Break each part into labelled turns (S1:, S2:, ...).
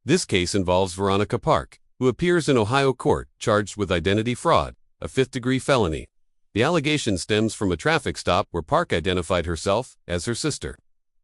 S1: This case involves Veronica Park, who appears in Ohio court charged with identity fraud, a fifth-degree felony. The allegation stems from a traffic stop where Park identified herself as her sister,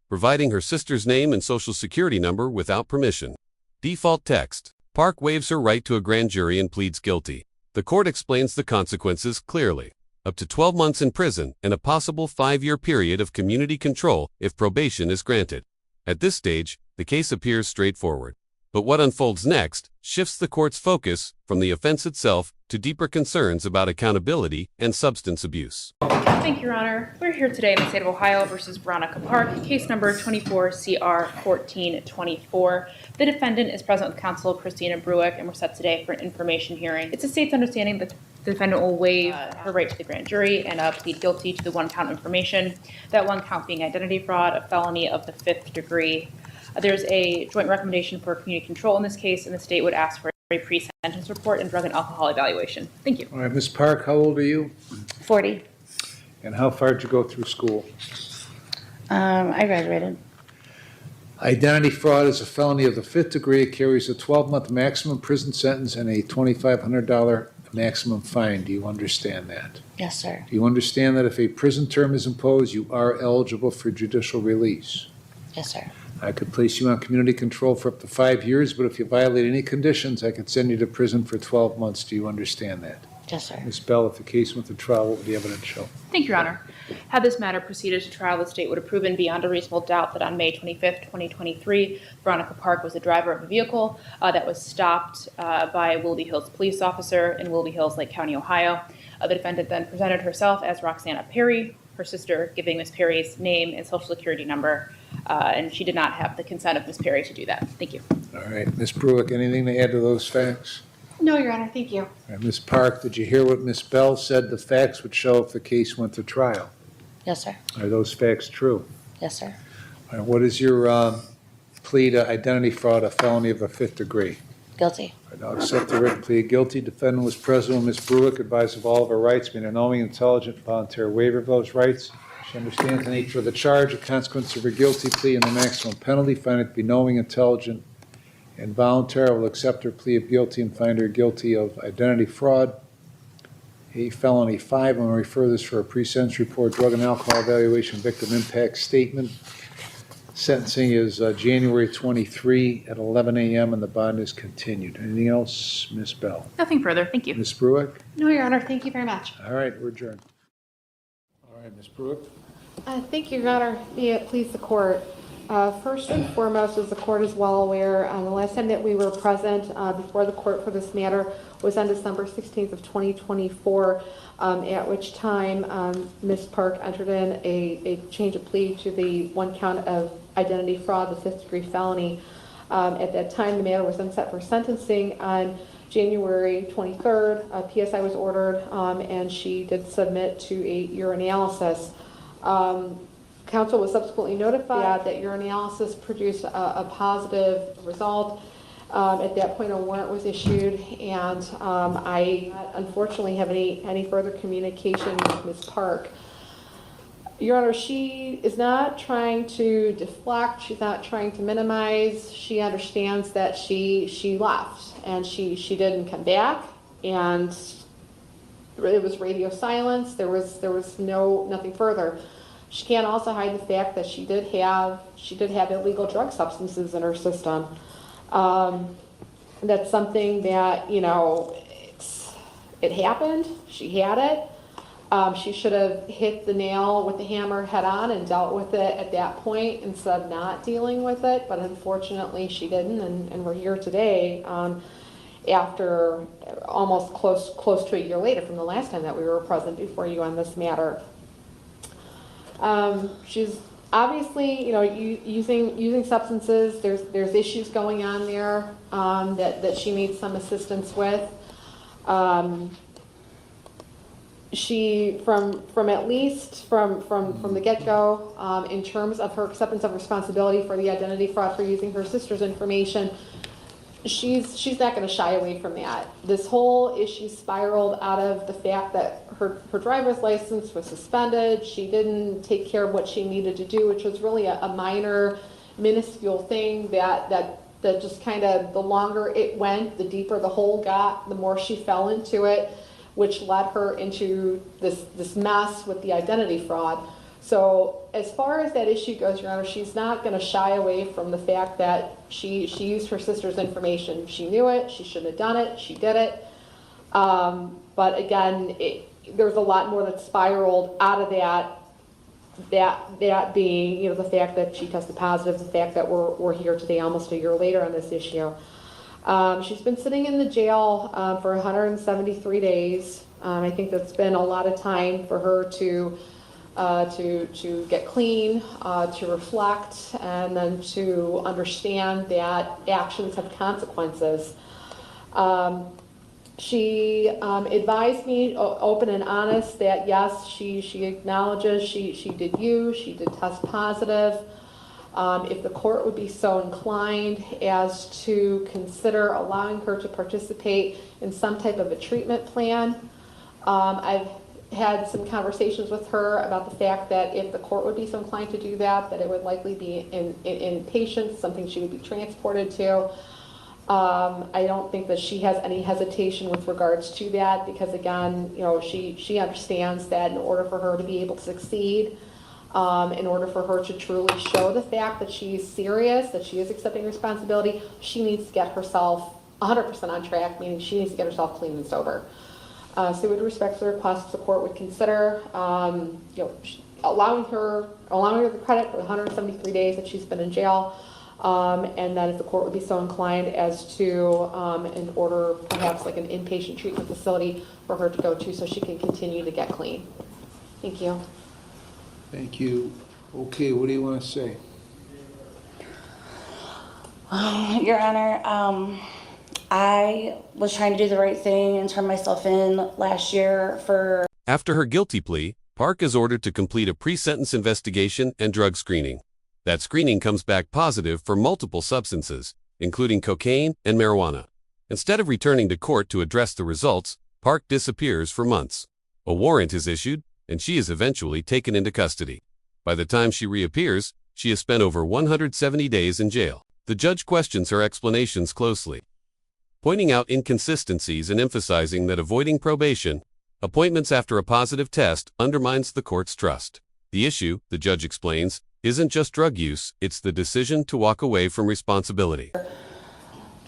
S1: providing her sister's name and social security number without permission. Default text: Park waives her right to a grand jury and pleads guilty. The court explains the consequences clearly: up to 12 months in prison and a possible 5-year period of community control if probation is granted. At this stage, the case appears straightforward. But what unfolds next shifts the court's focus from the offense itself to deeper concerns about accountability and substance abuse.
S2: Thank you, Your Honor. We're here today in the state of Ohio versus Veronica Park, case number 24-CR-1424. The defendant is present with counsel Christina Bruick, and we're set today for an information hearing. It's the state's understanding that the defendant will waive her right to the grand jury and plead guilty to the one-count information. That one count being identity fraud, a felony of the 5th degree. There's a joint recommendation for community control in this case, and the state would ask for a pre-sentence report and drug and alcohol evaluation. Thank you.
S3: All right, Ms. Park, how old are you?
S4: 40.
S3: And how far did you go through school?
S4: I graduated.
S3: Identity fraud is a felony of the 5th degree. It carries a 12-month maximum prison sentence and a $2,500 maximum fine. Do you understand that?
S4: Yes, sir.
S3: Do you understand that if a prison term is imposed, you are eligible for judicial release?
S4: Yes, sir.
S3: I could place you on community control for up to 5 years, but if you violate any conditions, I could send you to prison for 12 months. Do you understand that?
S4: Yes, sir.
S3: Ms. Bell, if the case went to trial, what would the evidence show?
S2: Thank you, Your Honor. Had this matter proceeded to trial, the state would have proven beyond a reasonable doubt that on May 25th, 2023, Veronica Park was the driver of a vehicle that was stopped by a Willoughby Hills police officer in Willoughby Hills, Lake County, Ohio. The defendant then presented herself as Roxana Perry, her sister giving Ms. Perry's name and social security number, and she did not have the consent of Ms. Perry to do that. Thank you.
S3: All right, Ms. Bruick, anything to add to those facts?
S5: No, Your Honor, thank you.
S3: All right, Ms. Park, did you hear what Ms. Bell said the facts would show if the case went to trial?
S4: Yes, sir.
S3: Are those facts true?
S4: Yes, sir.
S3: All right, what is your plea to identity fraud, a felony of the 5th degree?
S4: Guilty.
S3: All right, I'll accept the written plea of guilty. Defendant was present when Ms. Bruick advised of all of her rights, being a knowing, intelligent, voluntary waiver of those rights. She understands the nature of the charge, the consequence of her guilty plea, and the maximum penalty. Find it to be knowing, intelligent, and voluntary. I will accept her plea of guilty and find her guilty of identity fraud, a felony 5. I'm going to refer this for a pre-sentence report, drug and alcohol evaluation, victim impact statement. Sentencing is January 23 at 11 a.m. and the bond is continued. Anything else, Ms. Bell?
S2: Nothing further. Thank you.
S3: Ms. Bruick?
S5: No, Your Honor, thank you very much.
S3: All right, we're adjourned. All right, Ms. Bruick?
S5: Thank you, Your Honor. May it please the court. First and foremost, as the court is well aware, the last time that we were present before the court for this matter was on December 16th of 2024, at which time Ms. Park entered in a change of plea to the one count of identity fraud, the 5th degree felony. At that time, the matter was then set for sentencing on January 23rd. A PSI was ordered, and she did submit to a urinalysis. Counsel was subsequently notified that urinalysis produced a positive result. At that point, a warrant was issued, and I unfortunately have any further communication with Ms. Park. Your Honor, she is not trying to deflect. She's not trying to minimize. She understands that she left, and she didn't come back, and it was radio silence. There was nothing further. She can't also hide the fact that she did have illegal drug substances in her system. That's something that, it happened. She had it. She should have hit the nail with the hammer head on and dealt with it at that point instead of not dealing with it. But unfortunately, she didn't, and we're here today after almost close to a year later from the last time that we were present before you on this matter. She's obviously, using substances. There's issues going on there that she needs some assistance with. She, from the get-go, in terms of her acceptance of responsibility for the identity fraud for using her sister's information, she's not going to shy away from that. This whole issue spiraled out of the fact that her driver's license was suspended. She didn't take care of what she needed to do, which was really a minor, minuscule thing that that just kind of, the longer it went, the deeper the hole got, the more she fell into it, which led her into this mess with the identity fraud. So as far as that issue goes, Your Honor, she's not going to shy away from the fact that she used her sister's information. She knew it, she shouldn't have done it, she did it. But again, there's a lot more that spiraled out of that being, you know, the fact that she tested positive, the fact that we're here today almost a year later on this issue. She's been sitting in the jail for 173 days. I think that's been a lot of time for her to get clean, to reflect, and then to understand that actions have consequences. She advised me, open and honest, that yes, she acknowledges she did test positive. If the court would be so inclined as to consider allowing her to participate in some type of a treatment plan. I've had some conversations with her about the fact that if the court would be so inclined to do that, that it would likely be in patients, something she would be transported to. I don't think that she has any hesitation with regards to that, because again, you know, she understands that in order for her to be able to succeed, in order for her to truly show the fact that she's serious, that she is accepting responsibility, she needs to get herself 100% on track, meaning she needs to get herself clean and sober. So with respect to the request, the court would consider, you know, allowing her the credit for the 173 days that she's been in jail, and that if the court would be so inclined as to, in order perhaps like an inpatient treatment facility for her to go to so she can continue to get clean. Thank you.
S3: Thank you. Okay, what do you want to say?
S4: Your Honor, I was trying to do the right thing and turn myself in last year for...
S1: After her guilty plea, Park is ordered to complete a pre-sentence investigation and drug screening. That screening comes back positive for multiple substances, including cocaine and marijuana. Instead of returning to court to address the results, Park disappears for months. A warrant is issued, and she is eventually taken into custody. By the time she reappears, she has spent over 170 days in jail. The judge questions her explanations closely, pointing out inconsistencies and emphasizing that avoiding probation, appointments after a positive test, undermines the court's trust. The issue, the judge explains, isn't just drug use, it's the decision to walk away from responsibility.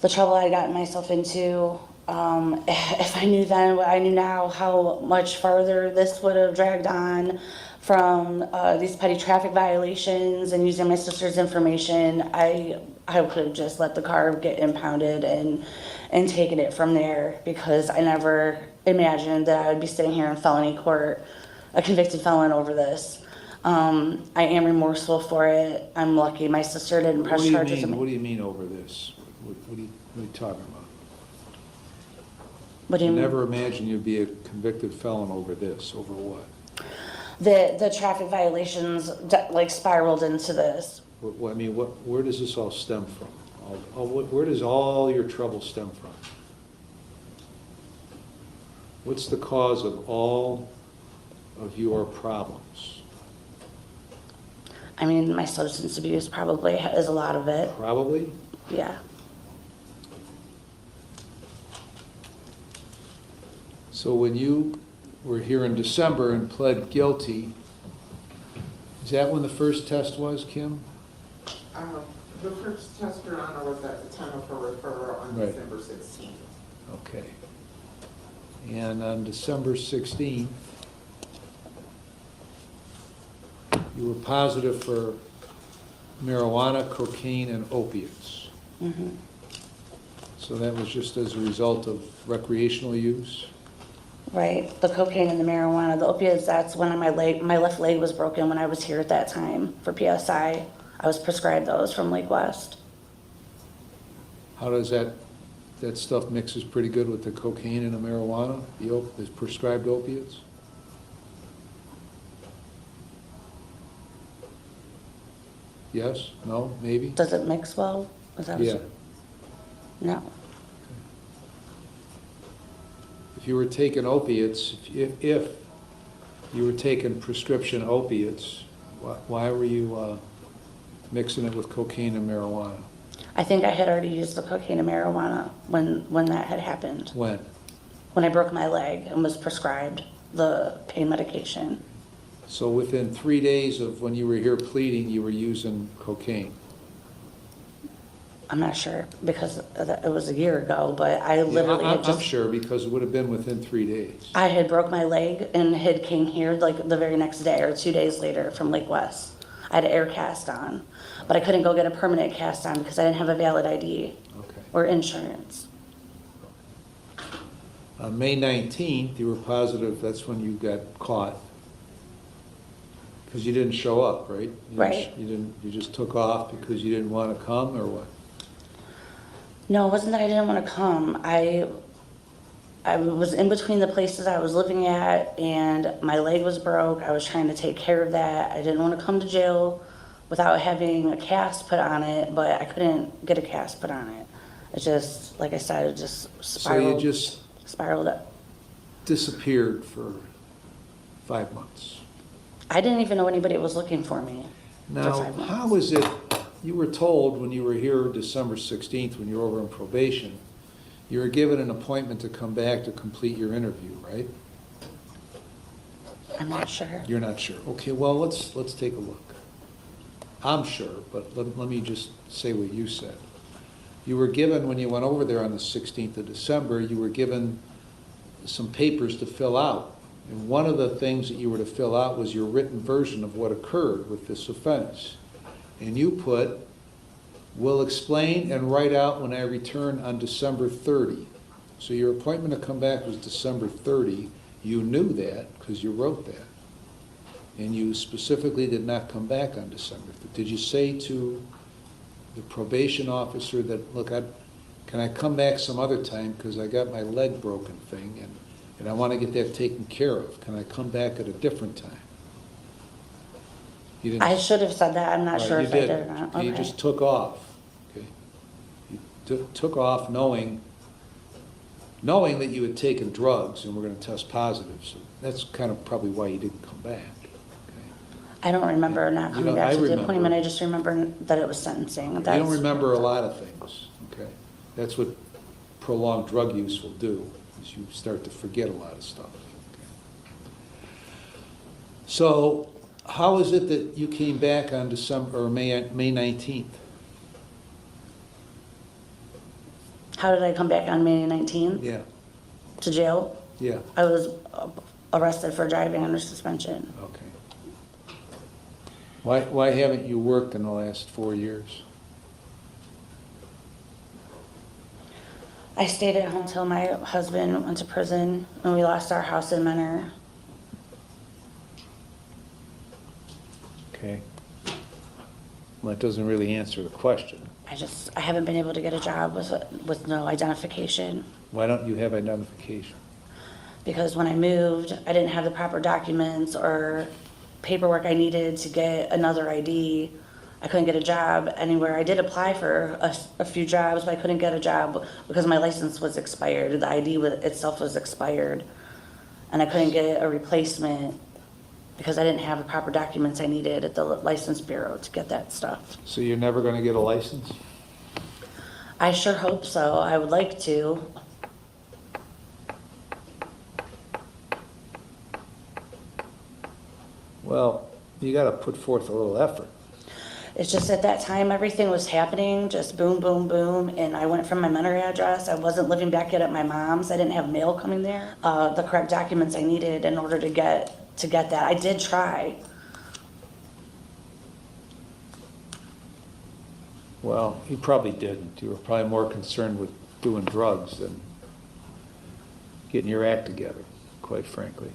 S4: The trouble I got myself into, if I knew then what I knew now, how much farther this would have dragged on from these petty traffic violations and using my sister's information, I could have just let the car get impounded and taken it from there, because I never imagined that I would be sitting here in felony court, a convicted felon over this. I am remorseful for it. I'm lucky my sister didn't press charges.
S3: What do you mean over this? What are you talking about?
S4: What do you mean?
S3: Never imagined you'd be a convicted felon over this. Over what?
S4: The traffic violations like spiraled into this.
S3: I mean, where does this all stem from? Where does all your trouble stem from? What's the cause of all of your problems?
S4: I mean, my substance abuse probably is a lot of it.
S3: Probably?
S4: Yeah.
S3: So when you were here in December and pled guilty, is that when the first test was, Kim?
S6: The first test, Your Honor, was at the time of her referral on
S3: Right.
S6: December 16th.
S3: Okay. And on December 16th, you were positive for marijuana, cocaine, and opiates.
S4: Mm-hmm.
S3: So that was just as a result of recreational use?
S4: Right. The cocaine and the marijuana. The opiates, that's when my left leg was broken when I was here at that time for PSI. I was prescribed those from Lake West.
S3: How does that stuff mixes pretty good with the cocaine and the marijuana, the prescribed opiates? Yes? No? Maybe?
S4: Does it mix well? Is that what
S3: Yeah.
S4: No.
S3: If you were taking opiates, if you were taking prescription opiates, why were you mixing it with cocaine and marijuana?
S4: I think I had already used the cocaine and marijuana when that had happened.
S3: When?
S4: When I broke my leg and was prescribed the pain medication.
S3: So within 3 days of when you were here pleading, you were using cocaine?
S4: I'm not sure because it was a year ago, but I literally
S3: Yeah,
S4: had
S3: I'm
S4: just,
S3: sure, because it would have been within 3 days.
S4: I had broke my leg and had came here like the very next day or 2 days later from Lake West. I had an air cast on, but I couldn't go get a permanent cast on because I didn't have a valid ID
S3: Okay.
S4: or insurance.
S3: On May 19th, you were positive that's when you got caught. Because you didn't show up, right?
S4: Right.
S3: You just took off because you didn't want to come, or what?
S4: No, it wasn't that I didn't want to come. I was in between the places I was living at and my leg was broke. I was trying to take care of that. I didn't want to come to jail without having a cast put on it, but I couldn't get a cast put on it. It just, like I said, it just spiraled.
S3: So you just
S4: spiraled up.
S3: disappeared for 5 months.
S4: I didn't even know anybody was looking for me for
S3: Now,
S4: 5 months.
S3: how is it, you were told when you were here December 16th, when you were over on probation, you were given an appointment to come back to complete your interview, right?
S4: I'm not sure.
S3: You're not sure. Okay, well, let's take a look. I'm sure, but let me just say what you said. You were given, when you went over there on the 16th of December, you were given some papers to fill out. And one of the things that you were to fill out was your written version of what occurred with this offense. And you put, "Will explain and write out when I return on December 30. So your appointment to come back was December 30. You knew that because you wrote that. And you specifically did not come back on December 30. Did you say to the probation officer that, look, can I come back some other time because I got my leg broken thing and I want to get that taken care of. Can I come back at a different time?" You didn't.
S4: I should have said that. I'm not
S3: Right,
S4: sure
S3: you
S4: if I did
S3: didn't.
S4: or not.
S3: You
S4: Okay.
S3: just took off, okay? You took off knowing that you had taken drugs and were going to test positive. So that's kind of probably why you didn't come back. Okay?
S4: I don't remember not
S3: You
S4: coming
S3: know,
S4: back
S3: I
S4: to the
S3: remember.
S4: appointment. I just remember that it was sentencing.
S3: You don't remember a lot of things, okay? That's what prolonged drug use will do, is you start to forget a lot of stuff. Okay? So how is it that you came back on May 19th?
S4: How did I come back on May 19th
S3: Yeah,
S4: to jail?
S3: yeah,
S4: I was arrested for driving under suspension.
S3: okay. Why haven't you worked in the last 4 years?
S4: I stayed at home till my husband went to prison and we lost our house in Menor.
S3: Okay. Well, that doesn't really answer the question.
S4: I haven't been able to get a job with no identification
S3: Why don't you have identification?
S4: because when I moved, I didn't have the proper documents or paperwork I needed to get another ID. I couldn't get a job anywhere. I did apply for a few jobs, but I couldn't get a job because my license was expired. The ID itself was expired. And I couldn't get a replacement because I didn't have the proper documents I needed at the license bureau to get that stuff.
S3: So you're never going to get a license?
S4: I sure hope so. I would like to.
S3: Well, you got to put forth a little effort.
S4: It's just at that time, everything was happening, just boom, boom, boom. And I went from my Menor address. I wasn't living back yet at my mom's. I didn't have mail coming there. The correct documents I needed in order to get that. I did try.
S3: Well, you probably didn't. You were probably more concerned with doing drugs than getting your act together, quite frankly.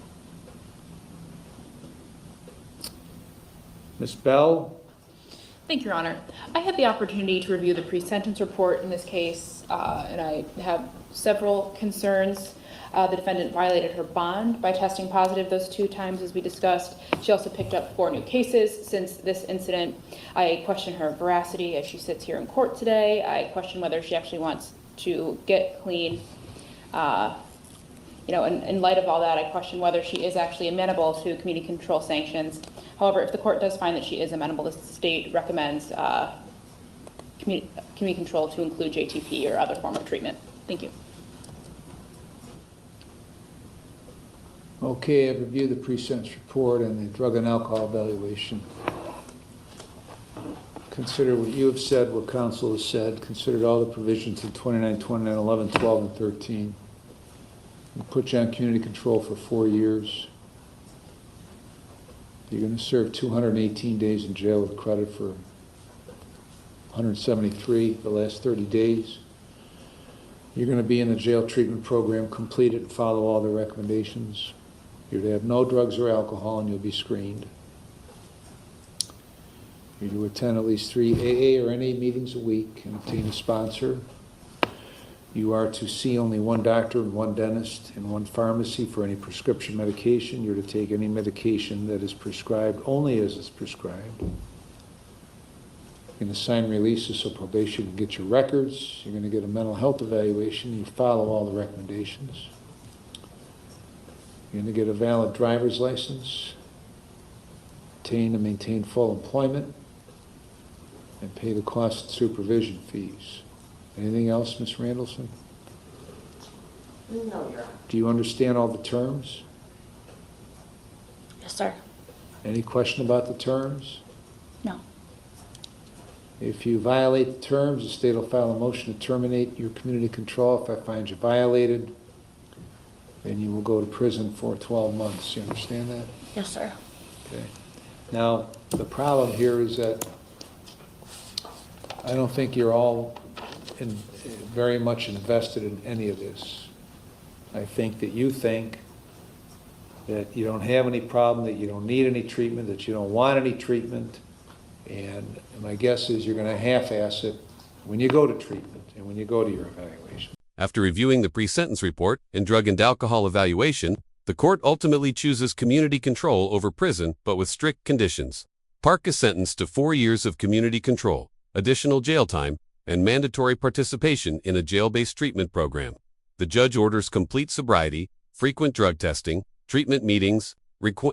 S3: Ms. Bell?
S2: Thank you, Your Honor. I had the opportunity to review the pre-sentence report in this case, and I have several concerns. The defendant violated her bond by testing positive those 2 times, as we discussed. She also picked up 4 new cases since this incident. I question her veracity as she sits here in court today. I question whether she actually wants to get clean. In light of all that, I question whether she is actually amenable to community control sanctions. However, if the court does find that she is amenable, the state recommends community control to include JTP or other form of treatment. Thank you.
S3: Okay, I've reviewed the pre-sentence report and the drug and alcohol evaluation. Consider what you have said, what counsel has said, considered all the provisions in 29, 29, 11, 12, and 13. And put you on community control for 4 years. You're going to serve 218 days in jail with credit for 173 the last 30 days. You're going to be in the jail treatment program, complete it, and follow all the recommendations. You're to have no drugs or alcohol, and you'll be screened. You're to attend at least 3 AA or NA meetings a week and obtain a sponsor. You are to see only one doctor and one dentist and one pharmacy for any prescription medication. You're to take any medication that is prescribed only as it's prescribed. You're going to sign releases so probation can get your records. You're going to get a mental health evaluation. You follow all the recommendations. You're going to get a valid driver's license, obtain and maintain full employment, and pay the cost and supervision fees. Anything else, Ms. Randallson?
S6: No, Your Honor.
S3: Do you understand all the terms?
S4: Yes, sir.
S3: Any question about the terms?
S4: No.
S3: If you violate the terms, the state will file a motion to terminate your community control. If I find you violated, then you will go to prison for 12 months. You understand that?
S4: Yes, sir.
S3: Okay. Now, the problem here is that I don't think you're all very much invested in any of this. I think that you think that you don't have any problem, that you don't need any treatment, that you don't want any treatment, and my guess is you're going to half-ass it when you go to treatment and when you go to your evaluation.
S1: After reviewing the pre-sentence report and drug and alcohol evaluation, the court ultimately chooses community control over prison, but with strict conditions. Park is sentenced to 4 years of community control, additional jail time, and mandatory participation in a jail-based treatment program. The judge orders complete sobriety, frequent drug testing, treatment meetings,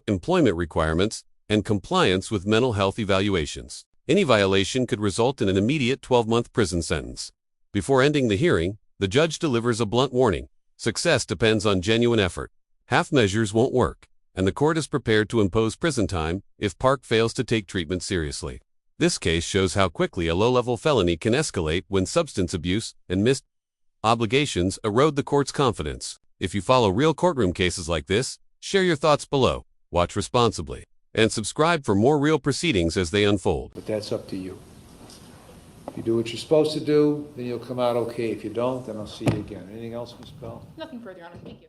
S1: employment requirements, and compliance with mental health evaluations. Any violation could result in an immediate 12-month prison sentence. Before ending the hearing, the judge delivers a blunt warning. Success depends on genuine effort. Half measures won't work, and the court is prepared to impose prison time if Park fails to take treatment seriously. This case shows how quickly a low-level felony can escalate when substance abuse and missed obligations erode the court's confidence. If you follow real courtroom cases like this, share your thoughts below, watch responsibly, and subscribe for more real proceedings as they unfold.
S3: But that's up to you. If you do what you're supposed to do, then you'll come out okay. If you don't, then I'll see you again. Anything else, Ms. Bell?
S2: Nothing further, Your Honor. Thank you.